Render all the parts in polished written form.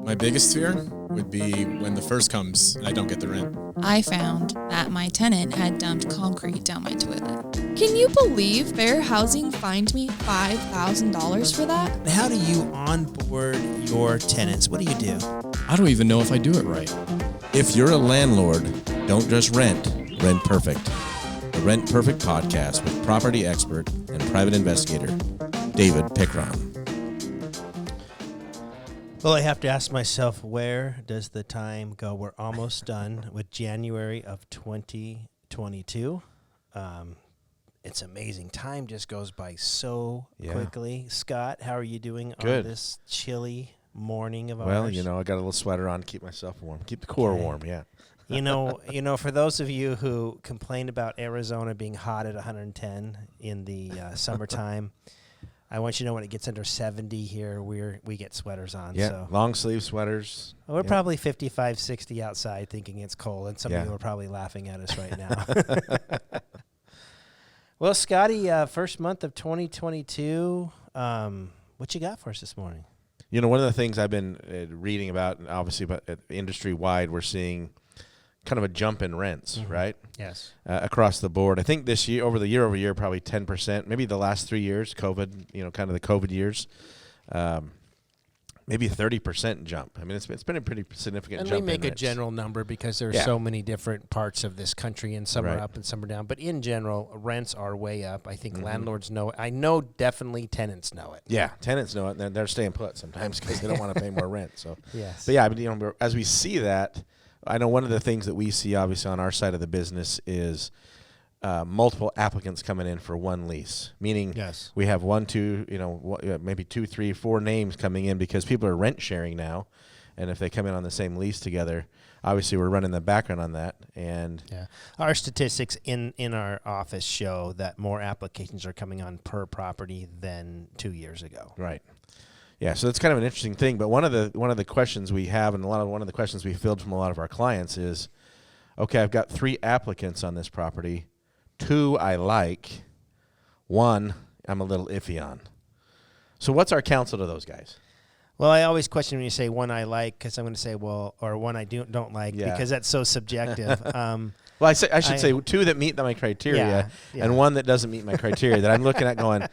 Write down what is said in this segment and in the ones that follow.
My biggest fear would be when the first comes and I don't get the rent. I found that my tenant had dumped concrete down my toilet. Can you believe Fair Housing fined me $5,000 for that? How do you onboard your tenants? What do you do? I don't even know if I do it right. If you're a landlord, don't just rent, rent perfect. The Rent Perfect podcast with property expert and private investigator, David Pickron. Well, I have to ask myself, where does the time go? We're almost done with January of 2022. It's amazing. Time just goes by so quickly. Scott, how are you doing on this chilly morning of ours? Well, I got a little sweater on to keep myself warm, keep the core warm, yeah. You know, for those of you who complain about Arizona being hot at 110 in the summertime, I want you to know when it gets under 70 here, we get sweaters on. Yeah, so. long sleeve sweaters. We're probably 55, 60 outside thinking it's cold, and some of you are probably laughing at us right now. Well, Scotty, first month of 2022, what you got for us this morning? One of the things I've been reading about, and obviously about industry-wide, we're seeing kind of a jump in rents, right? Yes. Across the board. I think this year, over year, probably 10%. Maybe the last 3 years, COVID, kind of the COVID years, maybe a 30% jump. I mean, it's been a pretty significant jump. And we make in a rents. general number because there are so many different parts of this country, and some are up and some are down. But in general, rents are way up. I think landlords know it. I know definitely tenants know it. Yeah, tenants know it, and they're staying put sometimes because they don't want to pay more rent. So, yes. But yeah, as we see that, I know one of the things that we see obviously on our side of the business is multiple applicants coming in for one lease, meaning we have one, two, maybe 2, 3, 4 names coming in because people are rent sharing now, and if they come in on the same lease together, obviously we're running the background on that. And our statistics in our office show that more applications are coming on per property than 2 years ago. Right. Yeah, so it's kind of an interesting thing. But one of the questions we have, and one of the questions we filled from a lot of our clients is, okay, I've got 3 applicants on this property. 2 I like. 1 I'm a little iffy on. So what's our counsel to those guys? Well, I always question when you say 1 I like, because I'm going to say, or 1 I don't like, because that's so subjective. Well, I should say 2 that meet my criteria, and 1 that doesn't meet my criteria that I'm looking at going,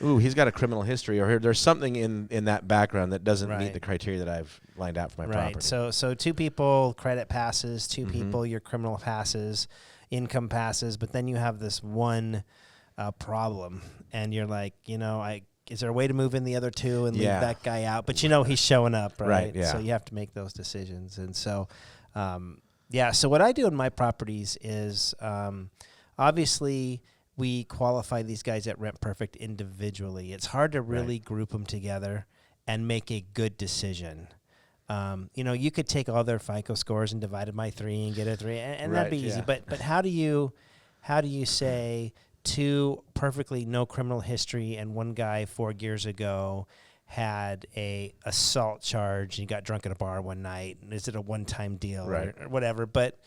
ooh, he's got a criminal history, or there's something in that background that doesn't meet the criteria that I've lined out for my property. So 2 people, credit passes, 2 people, your criminal passes, income passes, but then you have this one problem, and you're like, is there a way to move in the other 2 and leave that guy out? But he's showing up, right? So you have to make those decisions. And so, so what I do in my properties is obviously we qualify these guys at Rent Perfect individually. It's hard to really group them together and make a good decision. You could take all their FICO scores and divide it by 3 and get a 3, and that'd be easy. But how do you say 2 perfectly no criminal history and 1 guy 4 years ago had a assault charge and he got drunk at a bar one night? Is it a one-time deal or whatever? But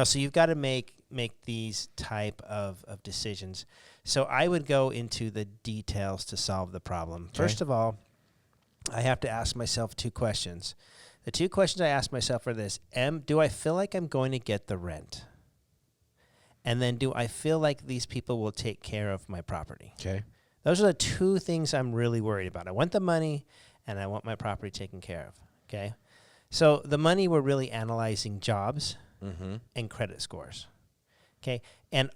so you've got to make these type of decisions. So I would go into the details to solve the problem. First of all, I have to ask myself 2 questions. The 2 questions I ask myself are this: do I feel like I'm going to get the rent? And then, do I feel like these people will take care of my property? Okay. Those are the 2 things I'm really worried about. I want the money, and I want my property taken care of. Okay. So the money, we're really analyzing jobs and credit scores. Okay. And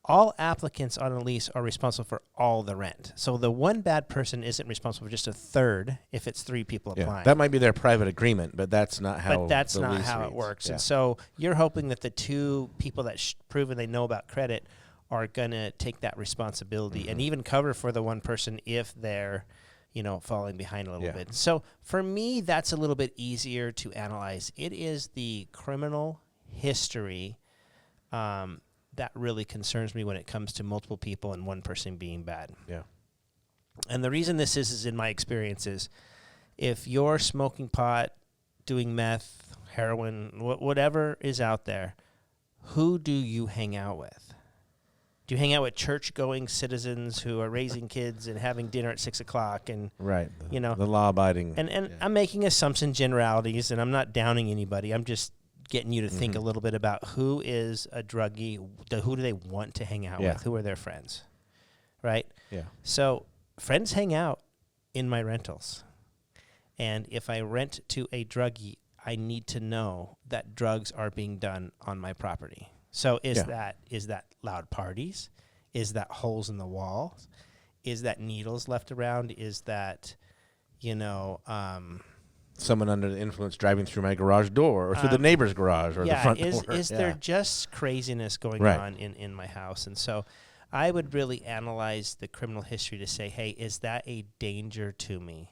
all applicants on a lease are responsible for all the rent. So the one bad person isn't responsible for just a third if it's 3 people applying. That might be their private agreement, but that's not how. But that's not how it works. And so you're hoping that the 2 people that proven they know about credit are going to take that responsibility and even cover for the one person if they're, falling behind a little bit. So for me, that's a little bit easier to analyze. It is the criminal history that really concerns me when it comes to multiple people and one person being bad. Yeah. And the reason this is in my experience is if you're smoking pot, doing meth, heroin, whatever is out there, who do you hang out with? Do you hang out with church-going citizens who are raising kids and having dinner at 6 o'clock? And right, the law-abiding. And I'm making assumptions, generalities, and I'm not downing anybody. I'm just getting you to think a little bit about who is a druggie, who do they want to hang out with, who are their friends, right? Yeah. So friends hang out in my rentals, and if I rent to a druggie, I need to know that drugs are being done on my property. So is that loud parties? Is that holes in the walls? Is that needles left around? Is that, someone under the influence driving through my garage door or through the neighbor's garage or the front door? Is there just craziness going on in my house? And so I would really analyze the criminal history to say, hey, is that a danger to me?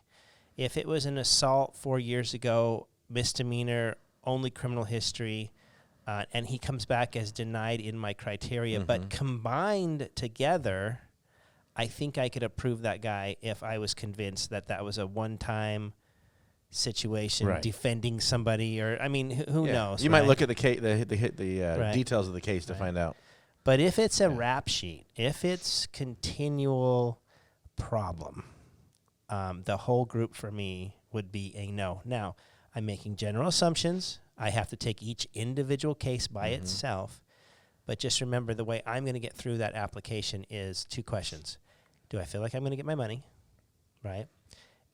If it was an assault 4 years ago, misdemeanor, only criminal history, and he comes back as denied in my criteria, but combined together, I think I could approve that guy if I was convinced that that was a one-time situation, defending somebody, or who knows? You might look at the details of the case to find out. But if it's a rap sheet, if it's continual problem, the whole group for me would be a no. Now, I'm making general assumptions. I have to take each individual case by itself. But just remember, the way I'm going to get through that application is 2 questions. Do I feel like I'm going to get my money, right?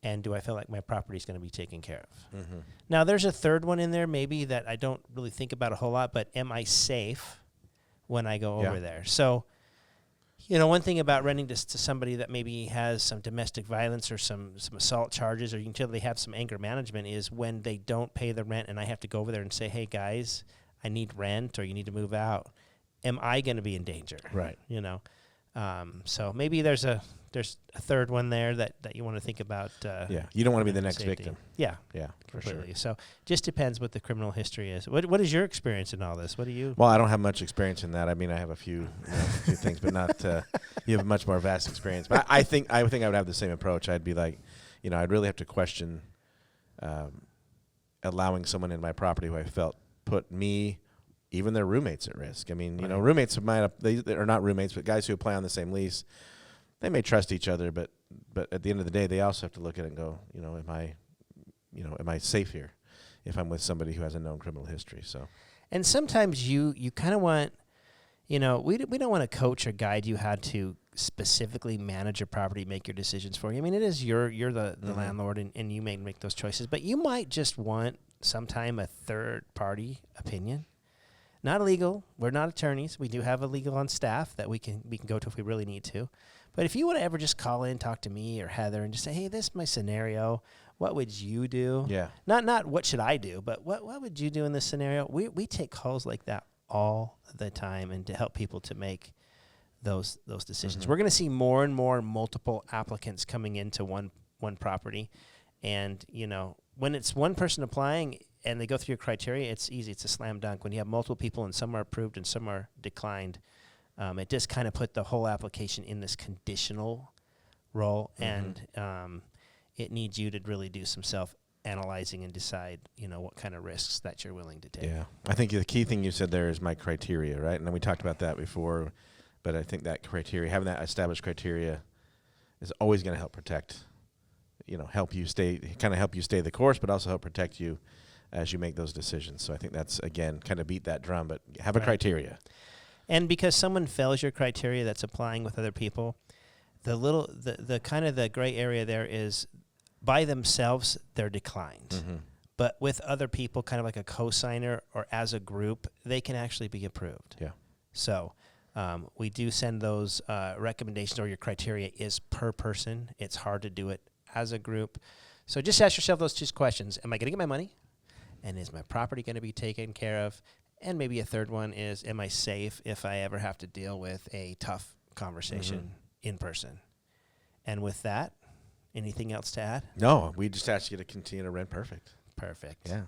And do I feel like my property is going to be taken care of? Now, there's a third one in there maybe that I don't really think about a whole lot, but am I safe when I go over there? So, one thing about renting to somebody that maybe has some domestic violence or some assault charges, or until they have some anger management, is when they don't pay the rent and I have to go over there and say, hey, guys, I need rent or you need to move out. Am I going to be in danger? Right. So maybe there's a third one there that you want to think about. You don't want to be the next safety. victim. Yeah, completely. Sure. So just depends what the criminal history is. What is your experience in all this? What do you? Well, I don't have much experience in that. I mean, I have a few things, but not. You have a much more vast experience. But I think I would have the same approach. I'd be like, I'd really have to question allowing someone in my property who I felt put me, even their roommates, at risk. I mean, roommates they are not roommates, but guys who apply on the same lease. They may trust each other, but at the end of the day, they also have to look at it and go, am I safe here if I'm with somebody who has a known criminal history? So, and sometimes you kind of want, we don't want to coach or guide you how to specifically manage your property, make your decisions for you. I mean, it is you're the landlord, and you may make those choices, but you might just want sometime a third party opinion. Not illegal. We're not attorneys. We do have a legal on staff that we can go to if we really need to. But if you want to ever just call in, talk to me or Heather and just say, hey, this is my scenario. What would you do? Yeah. Not what should I do, but what would you do in this scenario? We take calls like that all the time, and to help people to make those decisions. We're going to see more and more multiple applicants coming into one property. And, when it's one person applying and they go through your criteria, it's easy. It's a slam dunk. When you have multiple people and some are approved and some are declined, it just kind of put the whole application in this conditional role, and it needs you to really do some self-analyzing and decide, what kind of risks that you're willing to take. Yeah, I think the key thing you said there is my criteria, right? And we talked about that before, but I think that criteria, having that established criteria, is always going to help protect, help you stay the course, but also help protect you as you make those decisions. So I think that's, again, kind of beat that drum, but have a criteria. And because someone fails your criteria that's applying with other people, the kind of the gray area there is by themselves they're declined. But with other people, kind of like a co-signer or as a group, they can actually be approved. Yeah. So we do send those recommendations, or your criteria is per person. It's hard to do it as a group. So just ask yourself those 2 questions. Am I going to get my money? And is my property going to be taken care of? And maybe a third one is, am I safe if I ever have to deal with a tough conversation in person? And with that, anything else to add? No, we just ask you to continue to rent perfect. Perfect. Yeah.